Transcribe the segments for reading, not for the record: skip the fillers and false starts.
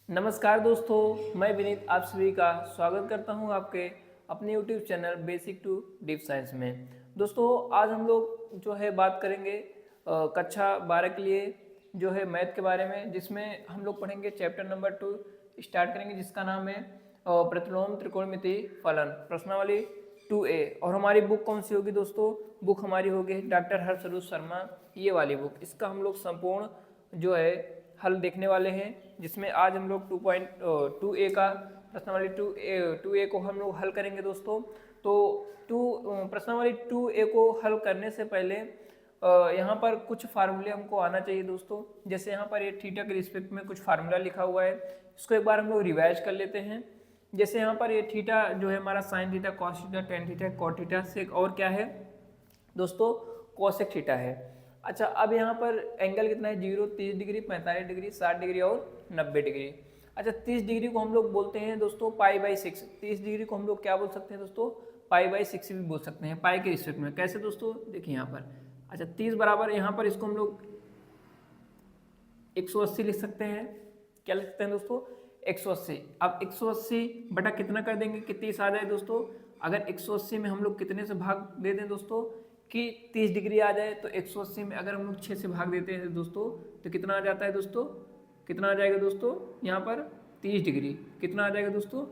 नमस्कार दोस्तों, मैं विनीत आप सभी का स्वागत करता हूं आपके अपने YouTube channel basic to deep science में। दोस्तों आज हम लोग जो है बात करेंगे कक्षा 12 के लिए जो है मैथ के बारे में, जिसमें हम लोग पढ़ेंगे चैप्टर नंबर 2 स्टार्ट करेंगे, जिसका नाम है प्रतिलोम त्रिकोणमिति फलन प्रश्नावली 2A। और हमारी बुक कौन सी होगी दोस्तों? बुक हमारी होगी डॉक्टर हर्षरूप शर्मा, ये वाली बुक। इसका हम लोग संपूर्ण जो है हल देखने वाले हैं, जिसमें आज हम लोग 2.2a का प्रश्नावली 2a को हम लोग हल करेंगे दोस्तों। तो प्रश्नावली 2a को हल करने से पहले यहाँ पर कुछ फार्मूले हमको आना चाहिए दोस्तों। जैसे यहाँ पर ये थीटा के रिस्पेक्ट में कुछ फार्मूला लिखा हुआ है, इसको एक बार हम लोग रिवाइज कर लेते हैं। जैसे यहाँ पर ये थीटा जो है हमारा sine theta, cos theta, tan theta, cot theta से और क्या है दोस्तों, कोसेक थीटा है। अच्छा, अब यहाँ पर एंगल कितना है? 0, 30 डिग्री, 45 डिग्री, 60 डिग्री और 90 डिग्री। अच्छा, 30 डिग्री को हम लोग बोलते हैं दोस्तों पाई/6। 30 डिग्री को हम लोग क्या बोल सकते हैं दोस्तों? पाई/6 भी बोल सकते हैं, पाई के रिस्पेक्ट में। कैसे दोस्तों? देखिए यहाँ पर, अच्छा 30 बराबर यहाँ पर इसको हम लोग 180 लिख सकते हैं। क्या लिख सकते हैं दोस्तों? 180। अब 180 बटा कितना कर देंगे कि 30 आ जाए दोस्तों? अगर 180 में हम लोग कितने से भाग दे दें दोस्तों कि 30 डिग्री आ जाए, तो 180 में अगर हम लोग 6 से भाग देते हैं दोस्तों, तो कितना आ जाता है दोस्तों? कितना आ जाएगा दोस्तों? यहाँ पर 30 डिग्री। कितना आ जाएगा दोस्तों?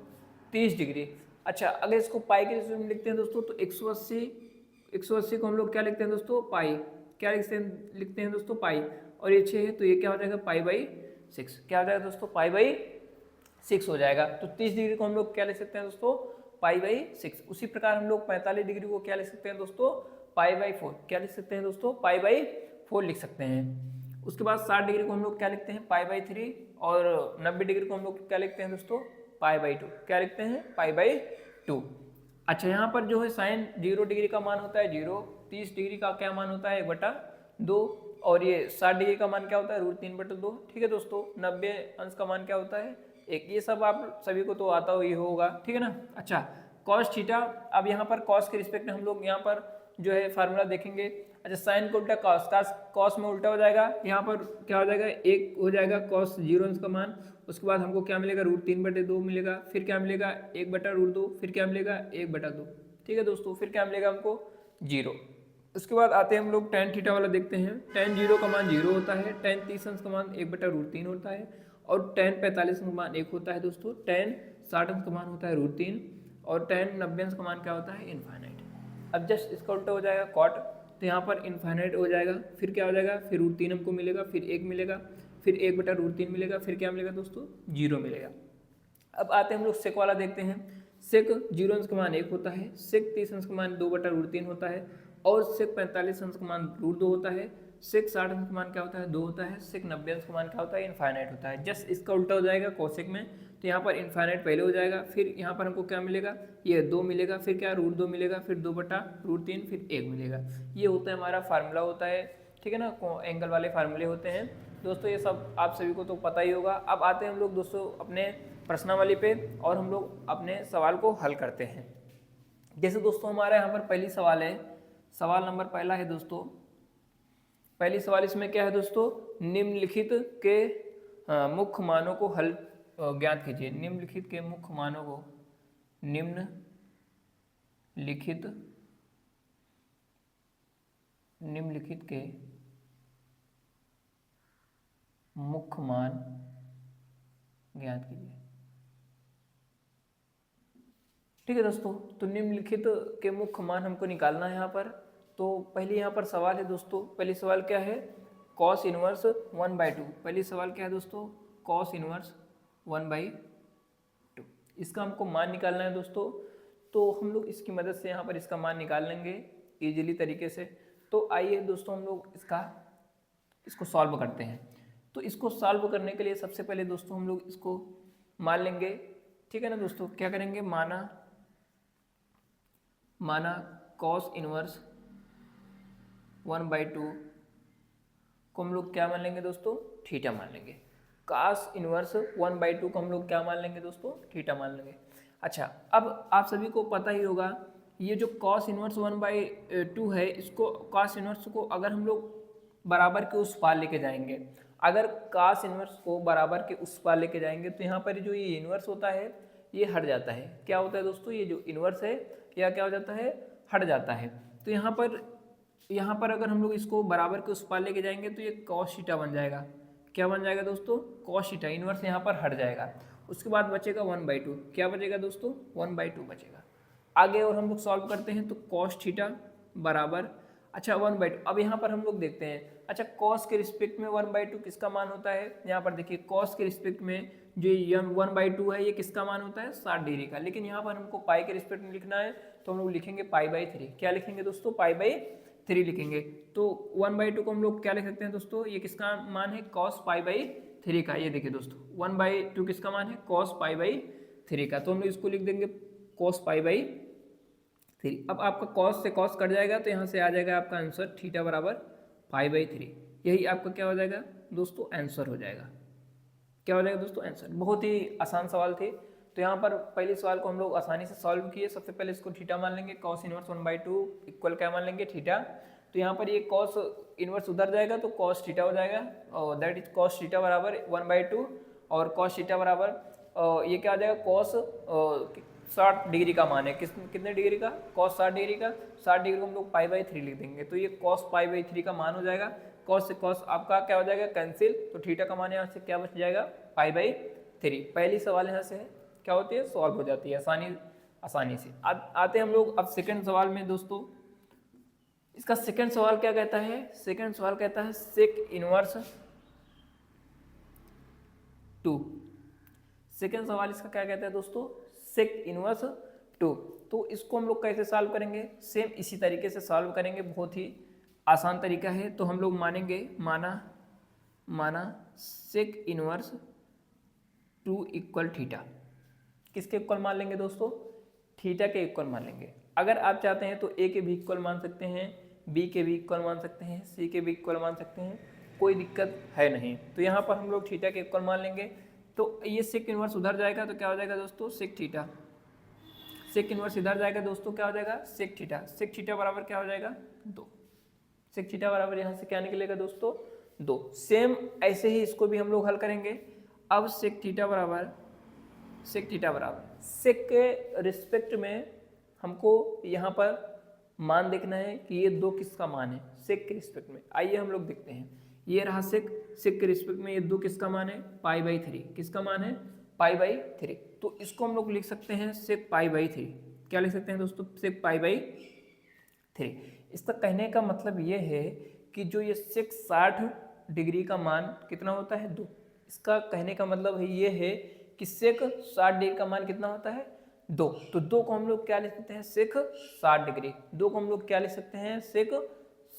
30 डिग्री। अच्छा, अगर इसको पाई के रिस्पेक्ट में लिखते हैं दोस्तों, तो 180 को हम लोग क्या लिखते हैं दोस्तों? पाई। क्या लिखते हैं दोस्तों? पाई। और ये 6 है, तो ये क्या हो जाएगा? पाई/6। क्या हो जाएगा दोस्तों? पाई/6 हो जाएगा। तो 30 डिग्री को हम लोग क्या लिख सकते हैं दोस्तों? पाई/6। उसी प्रकार हम लोग 45 डिग्री को क्या लिख सकते हैं दोस्तों? पाई/4। क्या लिख सकते हैं दोस्तों? पाई/4 लिख सकते हैं। उसके बाद 60 डिग्री को हम लोग क्या लिखते हैं? पाई/3। और 90 डिग्री को हम लोग क्या लिखते हैं दोस्तों? पाई/2। क्या लिखते हैं? पाई/2। अच्छा, यहाँ पर जो है साइन 0 डिग्री का मान होता है 0, 30 डिग्री का क्या मान होता है? 1/2, और ये 60 डिग्री का मान क्या होता है? √3/2। ठीक है दोस्तों। 90 अंश का मान क्या होता है? 1। ये सब आप सभी को तो आता ही होगा, ठीक है ना। अच्छा, कॉस थीटा। अब यहाँ पर कॉस के रिस्पेक्ट में हम लोग यहाँ पर जो है फार्मूला देखेंगे। अच्छा, साइन को उल्टा कॉस में उल्टा हो जाएगा। यहाँ पर क्या हो जाएगा? 1 हो जाएगा कॉस 0 अंश का मान। उसके बाद हमको क्या मिलेगा? √3/2 मिलेगा। फिर क्या मिलेगा? 1/√2। फिर क्या मिलेगा? 1/2। ठीक है दोस्तों। फिर क्या मिलेगा हमको? 0। उसके बाद आते हैं हम लोग टेन थीटा वाला देखते हैं। टेन 0 का मान 0 होता है, टेन 30 अंश का मान 1/√3 होता है, और टेन 45 का मान 1 होता है दोस्तों, टेन 60 अंश का मान होता है √3, और टेन 90 अंश का मान क्या होता है? इनफाइनाइट। अब जस्ट इसका उल्टा हो जाएगा कॉट, तो यहाँ पर इनफाइनाइट हो जाएगा। फिर क्या हो जाएगा? फिर √3 हमको मिलेगा, फिर 1 मिलेगा, फिर 1/√3 मिलेगा, फिर क्या मिलेगा दोस्तों? 0 मिलेगा। अब आते हैं हम लोग सेक वाला देखते हैं। सेक 0 अंश का मान 1 होता है, सेक 30 अंश का मान 2/√3 होता है, और सेक 45 अंश का मान √2 होता है, सेक 60 अंश का मान क्या होता है? 2 होता है, सेक 90 अंश का मान क्या होता है? इनफाइनाइट होता है। जस्ट इसका उल्टा हो जाएगा कोसेक में, तो यहाँ पर इनफाइनाइट पहले हो जाएगा, फिर यहाँ पर हमको क्या मिलेगा? ये 2 मिलेगा, फिर क्या? √2 मिलेगा, फिर 2/√3, फिर 1 मिलेगा। ये होता है हमारा फार्मूला होता है, ठीक है ना। एंगल वाले फार्मूले होते हैं दोस्तों, ये सब आप सभी को तो पता ही होगा। अब आते हैं हम लोग दोस्तों अपने प्रश्नावली पे, और हम लोग अपने सवाल को हल करते हैं। जैसे दोस्तों हमारा यहाँ पर पहली सवाल है, सवाल नंबर पहला है दोस्तों। पहली सवाल इसमें क्या है दोस्तों? निम्नलिखित के मुख्य मानों को हल ज्ञात कीजिए। निम्नलिखित के मुख्य मानों को, निम्नलिखित के मुख्य मान ज्ञात कीजिए। ठीक है दोस्तों, तो निम्नलिखित के मुख्य मान हमको निकालना है यहाँ पर। तो पहले यहाँ पर सवाल है दोस्तों, पहली सवाल क्या है? Cos inverse 1/2। पहली सवाल क्या है दोस्तों? Cos inverse 1/2। इसका हमको मान निकालना है दोस्तों। तो हम लोग इसकी मदद से यहाँ पर इसका मान निकाल लेंगे इजीली तरीके से। तो आइए दोस्तों हम लोग इसको सॉल्व करते हैं। तो इसको सॉल्व करने के लिए सबसे पहले दोस्तों हम लोग इसको मान लेंगे, ठीक है ना दोस्तों। क्या करेंगे? माना कॉस इनवर्स 1/2 को हम लोग क्या मान लेंगे दोस्तों? थीटा मान लेंगे। कॉस इनवर्स 1/2 को हम लोग क्या मान लेंगे दोस्तों? थीटा मान लेंगे। अच्छा, अब आप सभी को पता ही होगा, ये जो कॉस इनवर्स 1/2 है, इसको कॉस इनवर्स को अगर हम लोग बराबर के उस पार लेके जाएंगे, अगर cos इनवर्स को बराबर के उस पार लेके जाएंगे तो यहाँ पर जो ये इनवर्स होता है ये हट जाता है। क्या होता है दोस्तों, ये जो इनवर्स है या क्या हो जाता है, हट जाता है। तो यहाँ पर अगर हम लोग इसको बराबर के उस पार लेके जाएंगे तो ये cos थीटा बन जाएगा। क्या बन जाएगा दोस्तों, cos थीटा, इनवर्स यहाँ पर हट जाएगा। उसके बाद बचेगा 1/2, क्या बचेगा दोस्तों, 1/2 बचेगा। आगे और हम लोग सॉल्व करते हैं तो cos थीटा बराबर, अच्छा 1/2। अब यहाँ पर हम लोग देखते हैं, अच्छा cos के रिस्पेक्ट में 1/2 किसका मान होता है। यहाँ पर देखिए cos के रिस्पेक्ट में जो 1/2 है ये किसका मान होता है, 60 डिग्री का। लेकिन यहाँ पर हमको पाई के रिस्पेक्ट में लिखना है तो हम लोग लिखेंगे π/3। क्या लिखेंगे दोस्तों, π/3 लिखेंगे। तो 1/2 को हम लोग क्या लिख सकते हैं दोस्तों, ये किसका मान है, cos π/3 का। ये देखिए दोस्तों 1/2 किसका मान है, cos π/3 का। तो हम लोग इसको लिख देंगे cos π/3। अब आपका cos से cos कट जाएगा तो यहाँ से आ जाएगा आपका आंसर थीटा बराबर π/3। यही आपका क्या हो जाएगा दोस्तों, आंसर हो जाएगा। क्या हो जाएगा दोस्तों, आंसर। बहुत ही आसान सवाल थे। तो यहाँ पर पहले सवाल को हम लोग आसानी से सॉल्व किए। सबसे पहले इसको थीटा मान लेंगे, cos इनवर्स 1/2 इक्वल क्या मान लेंगे, थीटा। तो यहाँ पर ये cos इनवर्स उधर जाएगा तो cos थीटा हो जाएगा, और दैट इज cos थीटा बराबर 1/2, और cos थीटा बराबर ये क्या आ जाएगा, cos 60 डिग्री का मान है, कितने डिग्री का, cos 60 डिग्री का। 60 डिग्री को हम लोग π/3 लिख देंगे तो ये cos π/3 का मान हो जाएगा। cos से cos आपका क्या हो जाएगा, कैंसिल। तो थीटा का मान यहाँ से क्या बच जाएगा, π/3। पहली सवाल यहाँ से क्या होती है, सॉल्व हो जाती है आसानी से। आते हम लोग अब सेकंड सवाल में दोस्तों। इसका सेकंड सवाल क्या कहता है, सेकंड सवाल कहता है सेक इनवर्स 2। सेकंड सवाल इसका क्या कहता है दोस्तों, सेक इनवर्स 2। तो इसको हम लोग कैसे सॉल्व करेंगे, सेम इसी तरीके से सॉल्व करेंगे, बहुत ही आसान तरीका है। तो हम लोग मानेंगे, माना सेक इनवर्स 2 इक्वल थीटा। किसके इक्वल मान लेंगे दोस्तों, थीटा के इक्वल मान लेंगे। अगर आप चाहते हैं तो ए के भी इक्वल मान सकते हैं, बी के भी इक्वल मान सकते हैं, सी के भी इक्वल मान सकते हैं, कोई दिक्कत है नहीं। तो यहाँ पर हम लोग थीटा के इक्वल मान लेंगे। तो ये सेक इनवर्स उधर जाएगा तो क्या हो जाएगा दोस्तों, सेक थीटा। सेक इनवर्स इधर जाएगा दोस्तों, क्या हो जाएगा, सेक थीटा। सेक थीटा बराबर क्या हो जाएगा, 2। सेक थीटा बराबर यहाँ से क्या निकलेगा दोस्तों, 2। सेम ऐसे ही इसको भी हम लोग हल करेंगे। अब सेक थीटा बराबर सेक के रिस्पेक्ट में हमको यहाँ पर मान देखना है कि ये 2 किसका मान है सेक के रिस्पेक्ट में। आइए हम लोग देखते हैं। ये रहा सेक के रिस्पेक्ट में ये 2 किसका मान है, π/3। किसका मान है, π/3। तो इसको हम लोग लिख सकते हैं सेक π/3। क्या लिख सकते हैं दोस्तों, सेक π/3। इसका कहने का मतलब ये है कि जो ये सेक 60 डिग्री का मान कितना होता है, 2। इसका कहने का मतलब है ये है कि सेक 60 डिग्री का मान कितना होता है, 2। तो 2 को हम लोग क्या लिख सकते हैं, सेक 60 डिग्री। 2 को हम लोग क्या लिख सकते हैं, सेक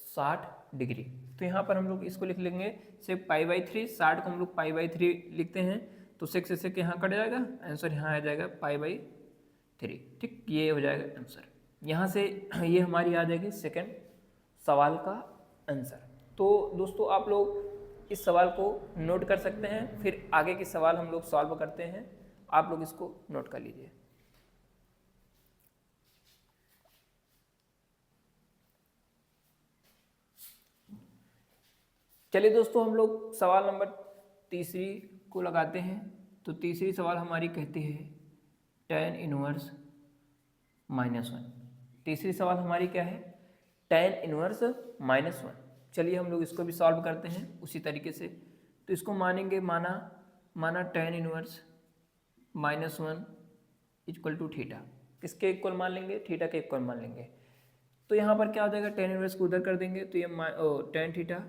60 डिग्री। तो यहाँ पर हम लोग इसको लिख लेंगे सेक π/3। 60 को हम लोग π/3 लिखते हैं तो सेक से सेक यहाँ कट जाएगा, आंसर यहाँ आ जाएगा π/3। ठीक, ये हो जाएगा आंसर। यहाँ से ये हमारी आ जाएगी सेकंड सवाल का आंसर। तो दोस्तों आप लोग इस सवाल को नोट कर सकते हैं, फिर आगे के सवाल हम लोग सॉल्व करते हैं। आप लोग इसको नोट कर लीजिए। चलिए दोस्तों हम लोग सवाल नंबर तीसरी को लगाते हैं। तो तीसरी सवाल हमारी कहती है tan इनवर्स -1। तीसरी सवाल हमारी क्या है, tan इनवर्स -1। चलिए हम लोग इसको भी सॉल्व करते हैं उसी तरीके से। तो इसको मानेंगे, माना tan inverse -1 equal to theta. किसके इक्वल मान लेंगे, थीटा के इक्वल मान लेंगे। तो यहाँ पर क्या हो जाएगा, tan इनवर्स को उधर कर देंगे तो ये tan थीटा,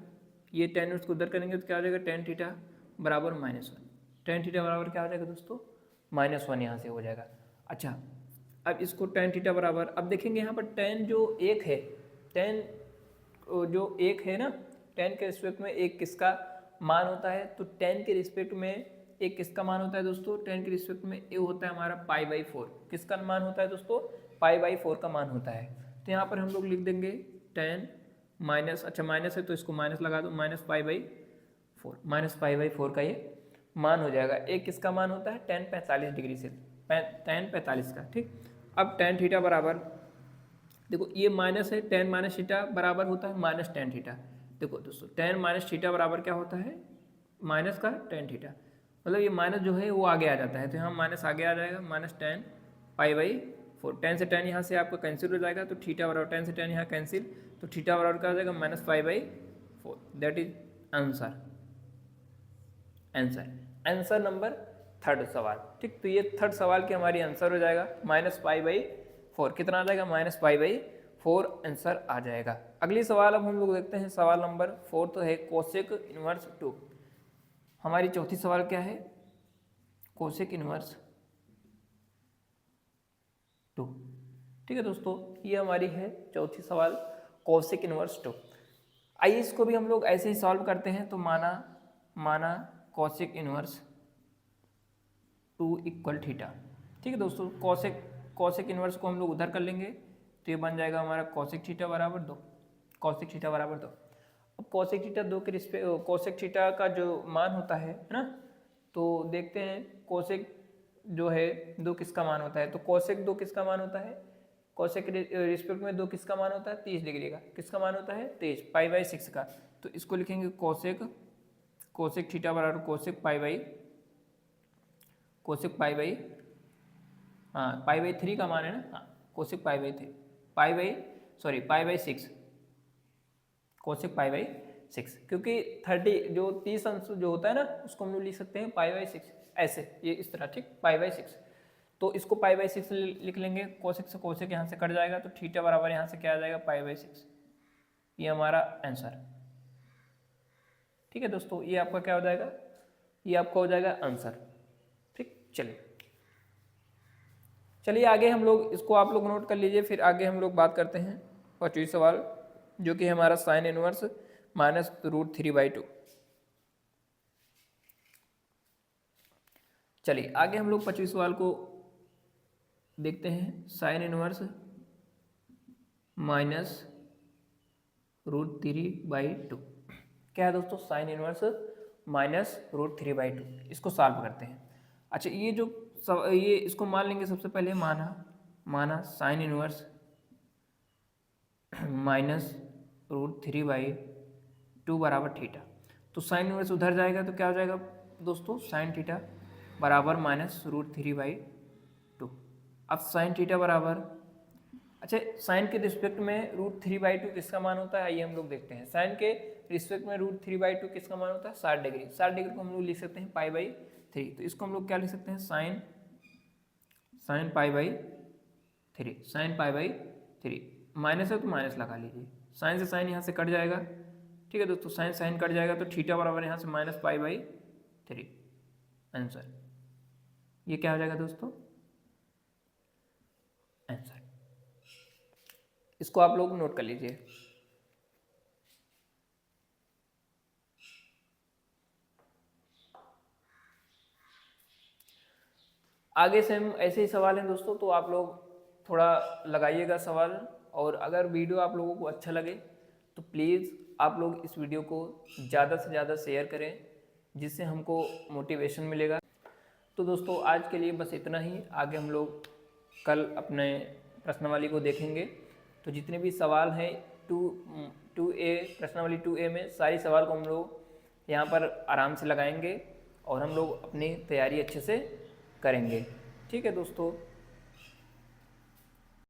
ये tan इनवर्स को उधर करेंगे तो क्या हो जाएगा, tan थीटा बराबर -1। tan थीटा बराबर क्या हो जाएगा दोस्तों, -1 यहाँ से हो जाएगा। अच्छा अब इसको tan थीटा बराबर, अब देखेंगे यहाँ पर tan जो 1 है, tan जो 1 है ना, tan के रिस्पेक्ट में 1 किसका मान होता है, तो tan के रिस्पेक्ट में 1 किसका मान होता है दोस्तों, tan के रिस्पेक्ट में ये होता है हमारा π/4। किसका मान होता है दोस्तों, π/4 का मान होता है। तो यहाँ पर हम लोग लिख देंगे tan माइनस, अच्छा माइनस है तो इसको माइनस लगा दो, -π/4, -π/4 का ये मान हो जाएगा। 1 किसका मान होता है, tan 45 डिग्री से, tan 45 का। ठीक, अब tan थीटा बराबर, देखो ये माइनस है, tan - थीटा बराबर होता है -tan थीटा। देखो दोस्तों tan - थीटा बराबर क्या होता है, माइनस का टेन थीटा, मतलब ये माइनस जो है वो आगे आ जाता है, तो यहाँ माइनस आगे आ जाएगा, minus ten pi by 4। Ten से टेन यहाँ से आपका कैंसिल हो जाएगा, तो थीटा बराबर टेन से टेन यहाँ कैंसिल, तो थीटा बराबर क्या हो जाएगा minus pi by 4। That is answer. Answer number third सवाल। ठीक, तो ये थर्ड सवाल की हमारी आंसर हो जाएगा माइनस पाई बाई 4। कितना आ जाएगा माइनस पाई बाई 4 आंसर आ जाएगा। अगली सवाल अब हम लोग देखते हैं, सवाल नंबर 4 तो है कोसेक इनवर्स 2। हमारी चौथी सवाल क्या है, कोसेक इनवर्स 2। ठीक है दोस्तों, ये हमारी है चौथी सवाल कोसेक इनवर्स 2। आइए इसको भी हम लोग ऐसे ही सॉल्व करते हैं। तो माना कोसेक इनवर्स 2 इक्वल थीटा। ठीक है दोस्तों, कोसेक इनवर्स को हम लोग उधर कर लेंगे, तो ये बन जाएगा हमारा कोसेक थीटा बराबर 2। कोसेक थीटा बराबर 2। अब कोसेक थीटा 2 के रिस्पेक्ट, कोसेक थीटा का जो मान होता है ना, तो देखते हैं कोसेक जो है 2 किसका मान होता है। तो कोसेक 2 किसका मान होता है, कोसेक के रिस्पेक्ट में 2 किसका मान होता है 30 डिग्री का। किसका मान होता है 23, पाई बाई 6 का। तो इसको लिखेंगे कोसेक थीटा बराबर कोसेक पाई बाई हाँ पाई बाई 3 का मान है ना, हाँ cosec pi by 3 pi by 6, cosec pi by 6, क्योंकि 30 जो 30 अंश जो होता है ना उसको हम लोग लिख सकते हैं पाई बाई 6 ऐसे, ये इस तरह। ठीक, पाई बाई 6, तो इसको पाई बाई 6 लिख लेंगे। कोसेक से कोसेक यहाँ से कट जाएगा, तो थीटा बराबर यहाँ से क्या आ जाएगा पाई बाई 6। ये हमारा आंसर। ठीक है दोस्तों, ये आपका क्या हो जाएगा, ये आपका हो जाएगा आंसर। ठीक, चलिए आगे हम लोग इसको आप लोग नोट कर लीजिए, फिर आगे हम लोग बात करते हैं 5वां सवाल, जो कि हमारा साइन इनवर्स माइनस रूट 3/2। चलिए आगे हम लोग 5वें सवाल को देखते हैं, साइन इनवर्स माइनस रूट 3/2। क्या है दोस्तों, साइन इनवर्स माइनस रूट 3/2। इसको सॉल्व करते हैं। अच्छा, ये इसको मान लेंगे सबसे पहले, माना साइन इनवर्स माइनस रूट 3/2 बराबर थीटा। तो साइन इनवर्स उधर जाएगा तो क्या हो जाएगा दोस्तों, साइन थीटा बराबर माइनस रूट 3/2। अब साइन थीटा बराबर, अच्छा साइन के रिस्पेक्ट में रूट 3/2 किसका मान होता है, आइए हम लोग देखते हैं। साइन के रिस्पेक्ट में रूट 3/2 किसका मान होता है 60 डिग्री। 60 डिग्री को हम लोग लिख सकते हैं पाई बाई 3। तो इसको हम लोग क्या लिख सकते हैं, साइन पाई बाई 3। माइनस है तो माइनस लगा लीजिए, साइन से साइन यहाँ से कट जाएगा। ठीक है दोस्तों, साइन कट जाएगा, तो थीटा बराबर यहाँ से माइनस पाई बाई 3 आंसर। ये क्या हो जाएगा दोस्तों, आंसर। इसको आप लोग नोट कर लीजिए। आगे से हम ऐसे ही सवाल हैं दोस्तों, तो आप लोग थोड़ा लगाइएगा सवाल, और अगर वीडियो आप लोगों को अच्छा लगे तो प्लीज़ आप लोग इस वीडियो को ज़्यादा से ज़्यादा शेयर करें, जिससे हमको मोटिवेशन मिलेगा। तो दोस्तों आज के लिए बस इतना ही। आगे हम लोग कल अपने प्रश्नावली को देखेंगे। तो जितने भी सवाल हैं 2A प्रश्नावली 2A में सारी सवाल को हम लोग यहाँ पर आराम से लगाएंगे, और हम लोग अपनी तैयारी अच्छे से करेंगे। ठीक है दोस्तों।